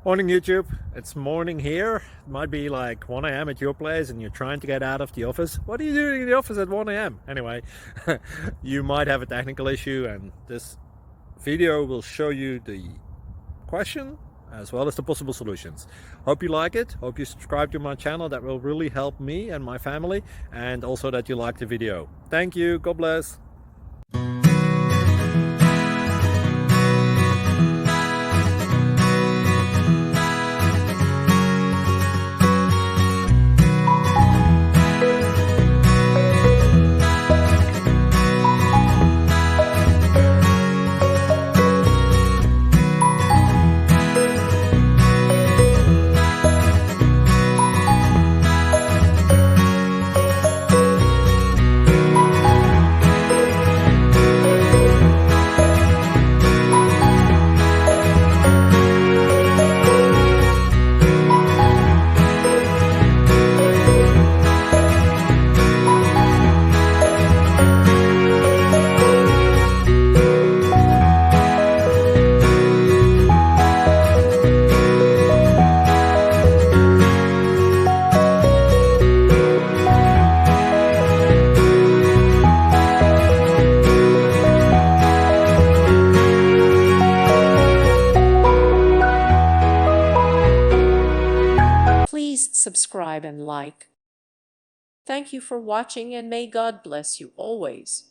Morning YouTube, it's morning here. It might be like 1 a.m. at your place and you're trying to get out of the office. What are you doing in the office at 1 a.m.? Anyway, you might have a technical issue and this video will show you the question as well as the possible solutions. Hope you like it, hope you subscribe to my channel. That will really help me and my family, and also that you like the video. Thank you, God bless. Please subscribe and like. Thank you for watching, and may God bless you always.